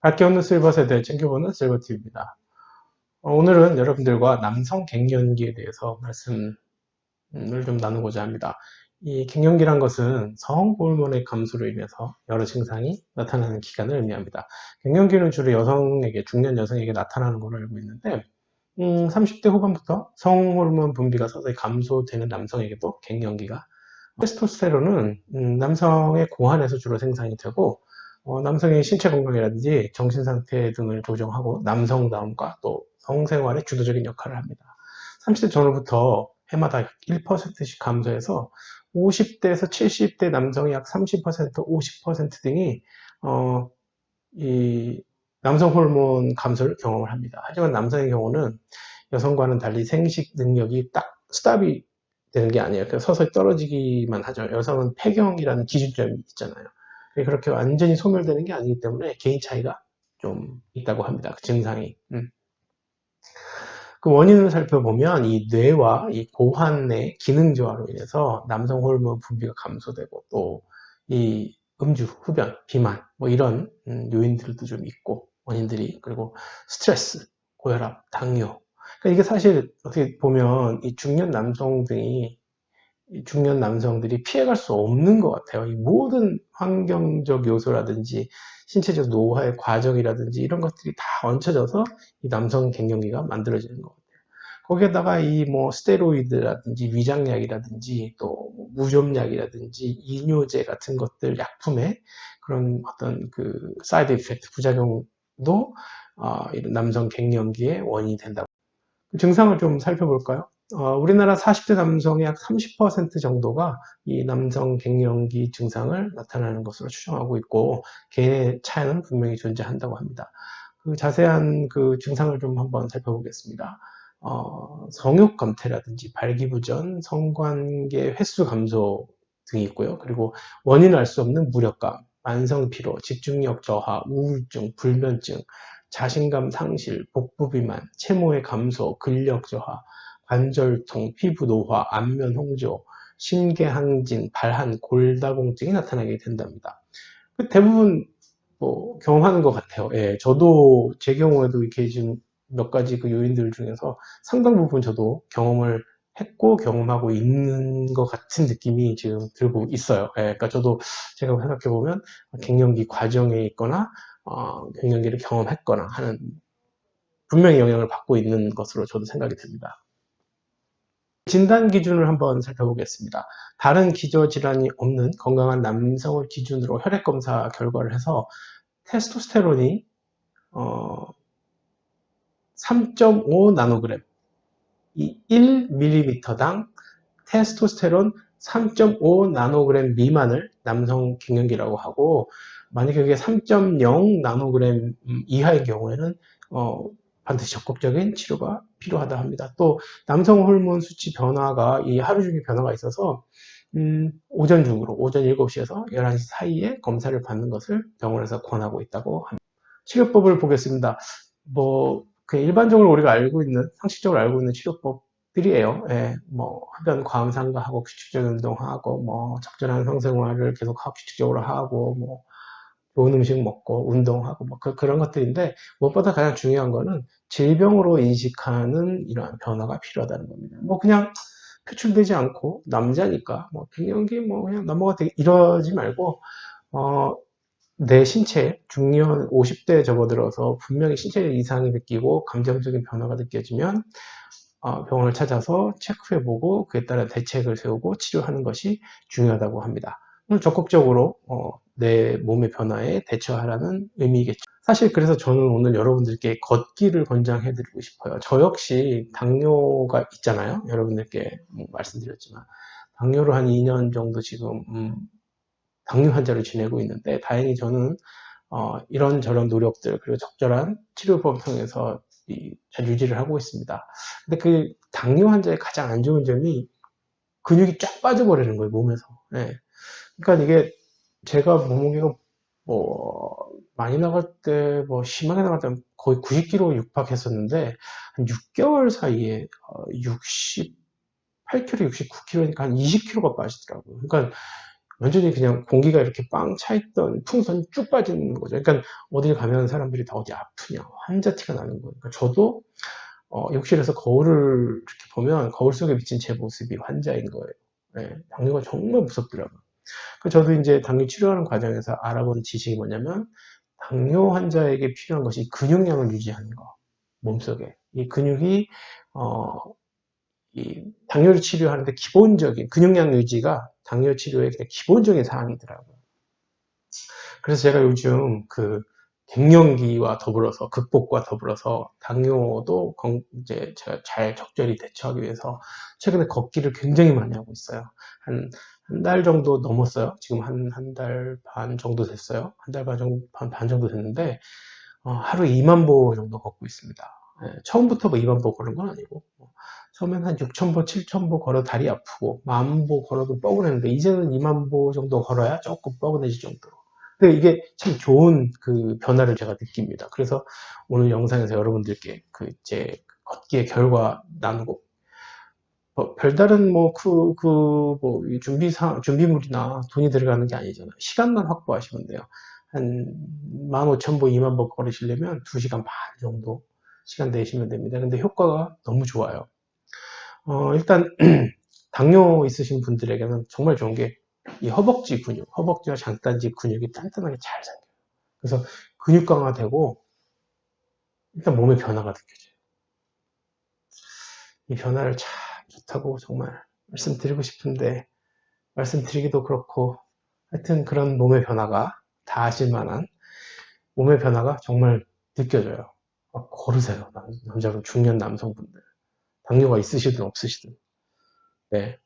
밝게 웃는 실버 세대 챙겨보는 실버TV입니다. 오늘은 여러분들과 남성 갱년기에 대해서 말씀을 좀 나누고자 합니다. 이 갱년기란 것은 성호르몬의 감소로 인해서 여러 증상이 나타나는 기간을 의미합니다. 갱년기는 주로 여성에게, 중년 여성에게 나타나는 걸로 알고 있는데 30대 후반부터 성호르몬 분비가 서서히 감소되는 남성에게도 갱년기가 테스토스테론은 남성의 고환에서 주로 생산이 되고 남성의 신체 건강이라든지 정신 상태 등을 조정하고 남성다움과 또 성생활에 주도적인 역할을 합니다. 30대 전후부터 해마다 1%씩 감소해서 50대에서 70대 남성이 약 30%, 50% 등이 이 남성 호르몬 감소를 경험을 합니다. 하지만 남성의 경우는 여성과는 달리 생식 능력이 딱 스탑이 되는 게 아니에요. 그래서 서서히 떨어지기만 하죠. 여성은 폐경이라는 기준점이 있잖아요. 그렇게 완전히 소멸되는 게 아니기 때문에 개인 차이가 좀 있다고 합니다. 그 증상이. 그 원인을 살펴보면 이 뇌와 이 고환의 기능 저하로 인해서 남성 호르몬 분비가 감소되고 또 이 음주, 흡연, 비만 뭐 이런 요인들도 좀 있고 원인들이, 그리고 스트레스, 고혈압, 당뇨. 그러니까 이게 사실 어떻게 보면 이 중년 남성들이 피해갈 수 없는 것 같아요. 이 모든 환경적 요소라든지 신체적 노화의 과정이라든지 이런 것들이 다 얹혀져서 이 남성 갱년기가 만들어지는 것 같아요. 거기에다가 이 뭐 스테로이드라든지 위장약이라든지 또 무좀약이라든지 이뇨제 같은 것들 약품의 그런 어떤 그 사이드 이펙트 부작용도 이런 남성 갱년기의 원인이 된다고. 증상을 좀 살펴볼까요? 우리나라 40대 남성의 약 30% 정도가 이 남성 갱년기 증상을 나타나는 것으로 추정하고 있고, 개인의 차이는 분명히 존재한다고 합니다. 그 자세한 그 증상을 좀 한번 살펴보겠습니다. 성욕 감퇴라든지 발기부전, 성관계 횟수 감소 등이 있고요. 그리고 원인을 알 수 없는 무력감, 만성 피로, 집중력 저하, 우울증, 불면증, 자신감 상실, 복부 비만, 체모의 감소, 근력 저하, 관절통, 피부 노화, 안면 홍조, 심계항진, 발한, 골다공증이 나타나게 된답니다. 대부분 뭐 경험하는 것 같아요. 예, 저도 제 경우에도 이렇게 지금 몇 가지 그 요인들 중에서 상당 부분 저도 경험을 했고 경험하고 있는 것 같은 느낌이 지금 들고 있어요. 예, 그러니까 저도 제가 생각해 보면 갱년기 과정에 있거나 갱년기를 경험했거나 하는, 분명히 영향을 받고 있는 것으로 저도 생각이 듭니다. 진단 기준을 한번 살펴보겠습니다. 다른 기저질환이 없는 건강한 남성을 기준으로 혈액검사 결과를 해서 테스토스테론이 3.5 나노그램, 이 1ml당 테스토스테론 3.5 나노그램 미만을 남성 갱년기라고 하고, 만약에 그게 3.0 나노그램 이하의 경우에는 반드시 적극적인 치료가 필요하다 합니다. 또 남성 호르몬 수치 변화가 이 하루 중에 변화가 있어서 오전 중으로 오전 7시에서 11시 사이에 검사를 받는 것을 병원에서 권하고 있다고 합니다. 치료법을 보겠습니다. 뭐 일반적으로 우리가 알고 있는, 상식적으로 알고 있는 치료법들이에요. 예, 뭐 흡연 과음 삼가하고 규칙적인 운동하고 뭐 적절한 성생활을 계속하고 규칙적으로 하고 뭐 좋은 음식 먹고 운동하고 뭐 그런 것들인데, 무엇보다 가장 중요한 거는 질병으로 인식하는 이러한 변화가 필요하다는 겁니다. 뭐 그냥 표출되지 않고 남자니까 뭐 갱년기 뭐 그냥 넘어가 되게 이러지 말고 내 신체, 중년 50대에 접어들어서 분명히 신체적 이상이 느끼고 감정적인 변화가 느껴지면 병원을 찾아서 체크해보고 그에 따른 대책을 세우고 치료하는 것이 중요하다고 합니다. 적극적으로 내 몸의 변화에 대처하라는 의미겠죠. 사실 그래서 저는 오늘 여러분들께 걷기를 권장해드리고 싶어요. 저 역시 당뇨가 있잖아요. 여러분들께 말씀드렸지만 당뇨로 한 2년 정도 지금 당뇨 환자로 지내고 있는데, 다행히 저는 이런저런 노력들 그리고 적절한 치료법을 통해서 잘 유지를 하고 있습니다. 근데 그 당뇨 환자의 가장 안 좋은 점이 근육이 쫙 빠져버리는 거예요, 몸에서. 네. 그러니까 이게 제가 몸무게가 뭐 많이 나갈 때, 뭐 심하게 나갈 때 거의 90kg 육박했었는데 한 6개월 사이에 68kg, 69kg니까 한 20kg가 빠지더라고요. 그러니까 완전히 그냥 공기가 이렇게 빵 차있던 풍선이 쭉 빠지는 거죠. 그러니까 어딜 가면 사람들이 다 어디 아프냐, 환자 티가 나는 거예요. 그러니까 저도 욕실에서 거울을 이렇게 보면 거울 속에 비친 제 모습이 환자인 거예요. 네, 당뇨가 정말 무섭더라고요. 저도 이제 당뇨 치료하는 과정에서 알아본 지식이 뭐냐면 당뇨 환자에게 필요한 것이 근육량을 유지하는 거, 몸속에. 이 근육이 이 당뇨를 치료하는데 기본적인 근육량 유지가 당뇨 치료의 기본적인 사항이더라고요. 그래서 제가 요즘 그 갱년기와 더불어서 극복과 더불어서 당뇨도 이제 제가 잘 적절히 대처하기 위해서 최근에 걷기를 굉장히 많이 하고 있어요. 한 달 정도 넘었어요. 지금 한 달 반 정도 됐어요. 한 달 반 정도 됐는데 하루 2만 보 정도 걷고 있습니다. 처음부터 뭐 2만 보 걸은 건 아니고 처음엔 한 6천 보, 7천 보 걸어 다리 아프고 10,000보 걸어도 뻐근했는데 이제는 2만 보 정도 걸어야 조금 뻐근해질 정도로. 근데 이게 참 좋은 그 변화를 제가 느낍니다. 그래서 오늘 영상에서 여러분들께 제 걷기의 결과 나누고 별다른 준비물이나 돈이 들어가는 게 아니잖아요. 시간만 확보하시면 돼요. 한 15,000보, 2만 보 걸으시려면 2시간 반 정도 시간 내시면 됩니다. 근데 효과가 너무 좋아요. 일단 당뇨 있으신 분들에게는 정말 좋은 게 이 허벅지 근육, 허벅지와 장단지 근육이 단단하게 잘 생겨요. 그래서 근육 강화되고 일단 몸의 변화가 느껴져요. 이 변화를 참 좋다고 정말 말씀드리고 싶은데 말씀드리기도 그렇고 하여튼 그런 몸의 변화가 다 아실 만한 몸의 변화가 정말 느껴져요. 걸으세요. 남자분, 중년 남성분들. 당뇨가 있으시든 없으시든. 네.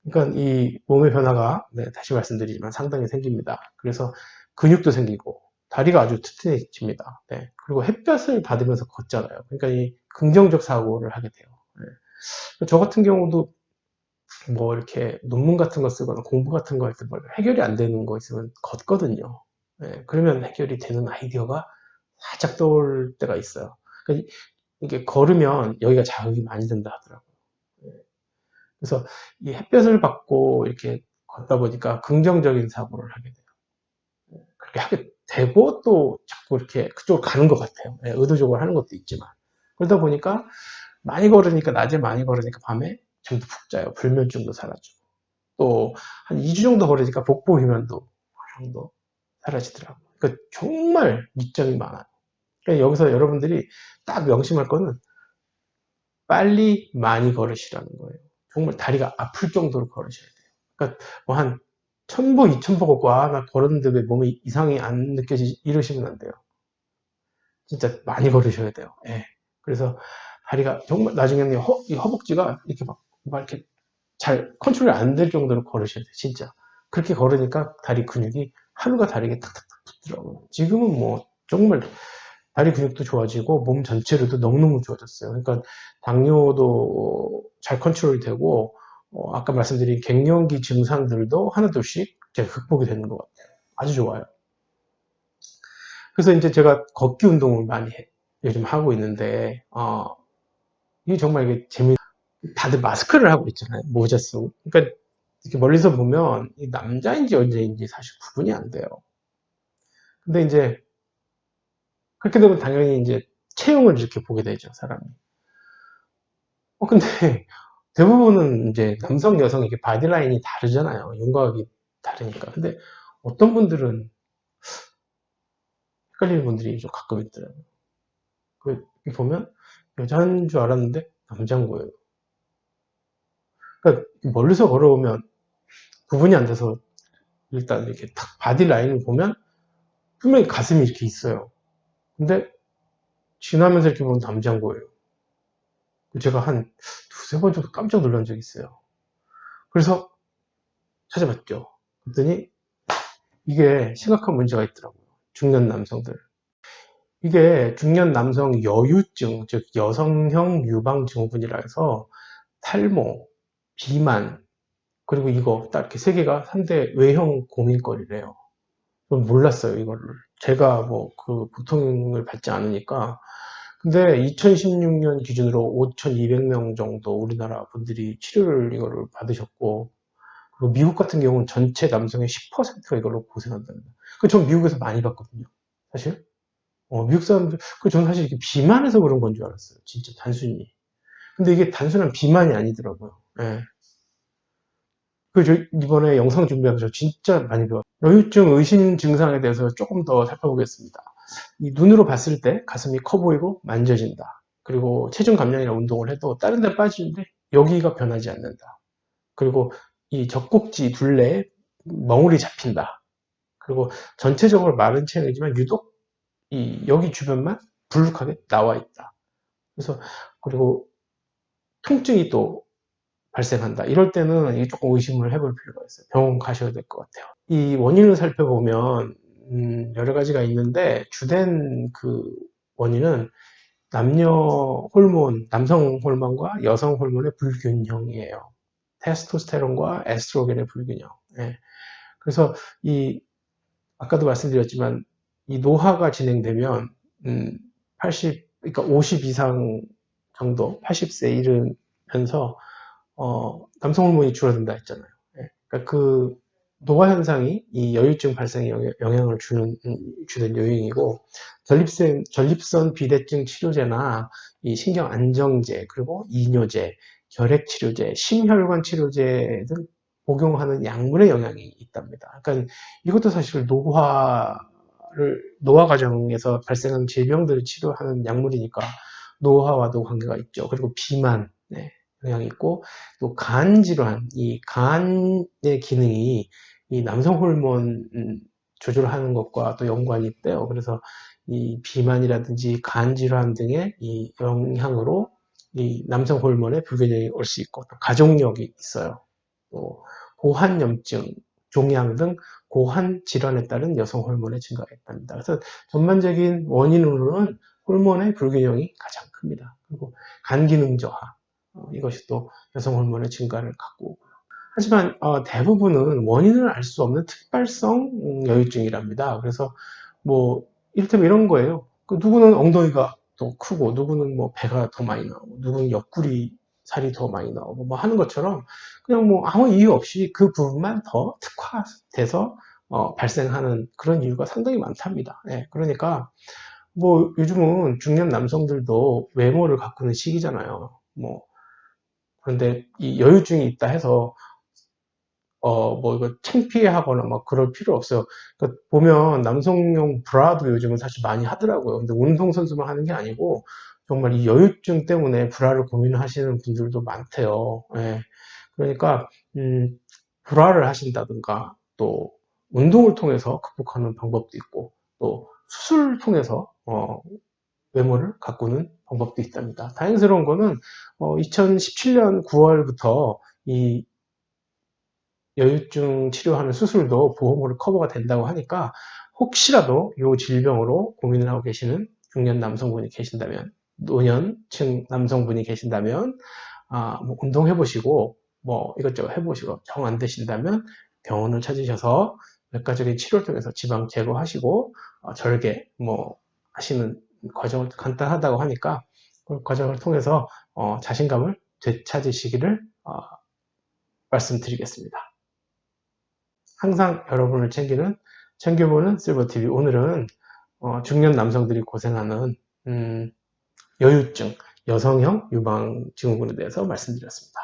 그러니까 이 몸의 변화가 다시 말씀드리지만 상당히 생깁니다. 그래서 근육도 생기고 다리가 아주 튼튼해집니다. 네. 그리고 햇볕을 받으면서 걷잖아요. 그러니까 이 긍정적 사고를 하게 돼요. 네. 저 같은 경우도 뭐 이렇게 논문 같은 거 쓰거나 공부 같은 거 할 때 해결이 안 되는 거 있으면 걷거든요. 네. 그러면 해결이 되는 아이디어가 살짝 떠올 때가 있어요. 그러니까 이게 걸으면 여기가 자극이 많이 된다 하더라고요. 그래서 이 햇볕을 받고 이렇게 걷다 보니까 긍정적인 사고를 하게 돼요. 그렇게 하게 되고 또 자꾸 이렇게 그쪽으로 가는 것 같아요. 의도적으로 하는 것도 있지만. 그러다 보니까 많이 걸으니까, 낮에 많이 걸으니까 밤에 잠도 푹 자요. 불면증도 사라지고. 또 한 2주 정도 걸으니까 복부 비만도 정도 사라지더라고요. 그러니까 정말 이점이 많아요. 그러니까 여기서 여러분들이 딱 명심할 거는 빨리 많이 걸으시라는 거예요. 정말 다리가 아플 정도로 걸으셔야 돼요. 그러니까 뭐 한 1,000보, 2,000보 걷고 나 걸었는데 왜 몸에 이상이 안 느껴지지? 이러시면 안 돼요. 진짜 많이 걸으셔야 돼요. 예. 그래서 다리가 정말 나중에는 이 허벅지가 이렇게 막 이렇게 잘 컨트롤이 안 될 정도로 걸으셔야 돼요. 진짜. 그렇게 걸으니까 다리 근육이 하루가 다르게 탁탁탁 붙더라고요. 지금은 뭐 정말 다리 근육도 좋아지고 몸 전체로도 너무너무 좋아졌어요. 그러니까 당뇨도 잘 컨트롤이 되고 아까 말씀드린 갱년기 증상들도 하나둘씩 제가 극복이 되는 것 같아요. 아주 좋아요. 그래서 이제 제가 걷기 운동을 많이 요즘 하고 있는데 이게 정말 이게 다들 마스크를 하고 있잖아요. 모자 쓰고. 그러니까 이렇게 멀리서 보면 남자인지 여자인지 사실 구분이 안 돼요. 근데 이제 그렇게 되면 당연히 이제 체형을 이렇게 보게 되죠, 사람이. 근데 대부분은 이제 남성, 여성 이렇게 바디라인이 다르잖아요. 윤곽이 다르니까. 근데 어떤 분들은 헷갈리는 분들이 좀 가끔 있더라고요. 보면 여자인 줄 알았는데 남자인 거예요. 그러니까 멀리서 걸어오면 구분이 안 돼서 일단 이렇게 딱 바디라인을 보면 분명히 가슴이 이렇게 있어요. 근데 지나면서 이렇게 보면 남자인 거예요. 제가 한 두세 번 정도 깜짝 놀란 적이 있어요. 그래서 찾아봤죠. 그랬더니 이게 심각한 문제가 있더라고요. 중년 남성들. 이게 중년 남성 여유증, 즉 여성형 유방증후군이라 해서 탈모, 비만, 그리고 이거 딱 이렇게 세 개가 3대 외형 고민거리래요. 전 몰랐어요, 이거를. 제가 뭐 그 보통을 받지 않으니까. 근데 2016년 기준으로 5,200명 정도 우리나라 분들이 치료를 이거를 받으셨고, 그리고 미국 같은 경우는 전체 남성의 10%가 이걸로 고생한답니다. 전 미국에서 많이 봤거든요. 사실. 미국 사람들, 저는 사실 이게 비만해서 그런 건 줄 알았어요. 진짜 단순히. 근데 이게 단순한 비만이 아니더라고요. 예. 저 이번에 영상 준비하면서 진짜 많이 배웠어요. 여유증 의심 증상에 대해서 조금 더 살펴보겠습니다. 이 눈으로 봤을 때 가슴이 커 보이고 만져진다. 그리고 체중 감량이나 운동을 해도 다른 데 빠지는데 여기가 변하지 않는다. 그리고 이 젖꼭지 둘레에 멍울이 잡힌다. 그리고 전체적으로 마른 체형이지만 유독 이 여기 주변만 불룩하게 나와 있다. 그래서 그리고 통증이 또 발생한다. 이럴 때는 이게 조금 의심을 해볼 필요가 있어요. 병원 가셔야 될 것 같아요. 이 원인을 살펴보면 여러 가지가 있는데 주된 그 원인은 남녀 호르몬, 남성 호르몬과 여성 호르몬의 불균형이에요. 테스토스테론과 에스트로겐의 불균형. 예. 그래서 아까도 말씀드렸지만 이 노화가 진행되면 50 이상 정도, 80세 이르면서 남성 호르몬이 줄어든다 했잖아요. 예. 그러니까 그 노화 현상이 이 여유증 발생에 영향을 주는 요인이고, 전립선 비대증 치료제나 이 신경 안정제, 그리고 이뇨제, 결핵 치료제, 심혈관 치료제 등 복용하는 약물의 영향이 있답니다. 그러니까 이것도 사실 노화 과정에서 발생하는 질병들을 치료하는 약물이니까 노화와도 관계가 있죠. 그리고 비만, 네, 영향이 있고, 또 간 질환, 이 간의 기능이 이 남성 호르몬 조절하는 것과 또 연관이 있대요. 그래서 이 비만이라든지 간 질환 등의 이 영향으로 이 남성 호르몬의 불균형이 올 수 있고, 또 가족력이 있어요. 또 고환염증, 종양 등 고환 질환에 따른 여성 호르몬의 증가가 있답니다. 그래서 전반적인 원인으로는 호르몬의 불균형이 가장 큽니다. 그리고 간 기능 저하, 이것이 또 여성 호르몬의 증가를 갖고 오고요. 하지만 대부분은 원인을 알 수 없는 특발성 여유증이랍니다. 그래서 뭐 이를테면 이런 거예요. 누구는 엉덩이가 더 크고, 누구는 뭐 배가 더 많이 나오고, 누구는 옆구리 살이 더 많이 나오고 뭐 하는 것처럼 그냥 뭐 아무 이유 없이 그 부분만 더 특화돼서 발생하는 그런 이유가 상당히 많답니다. 예, 그러니까 뭐 요즘은 중년 남성들도 외모를 가꾸는 시기잖아요. 뭐 그런데 이 여유증이 있다 해서 뭐 이거 창피해하거나 막 그럴 필요 없어요. 그러니까 보면 남성용 브라도 요즘은 사실 많이 하더라고요. 근데 운동선수만 하는 게 아니고 정말 이 여유증 때문에 브라를 고민하시는 분들도 많대요. 예. 그러니까 브라를 하신다든가 또 운동을 통해서 극복하는 방법도 있고, 또 수술을 통해서 외모를 가꾸는 방법도 있답니다. 다행스러운 거는 2017년 9월부터 이 여유증 치료하는 수술도 보험으로 커버가 된다고 하니까 혹시라도 이 질병으로 고민을 하고 계시는 중년 남성분이 계신다면, 노년층 남성분이 계신다면 뭐 운동해보시고 뭐 이것저것 해보시고 정 안 되신다면 병원을 찾으셔서 외과적인 치료를 통해서 지방 제거하시고 절개 뭐 하시는 과정을 간단하다고 하니까 그 과정을 통해서 자신감을 되찾으시기를 말씀드리겠습니다. 항상 여러분을 챙겨보는 실버TV. 오늘은 중년 남성들이 고생하는 여유증, 여성형 유방 증후군에 대해서 말씀드렸습니다.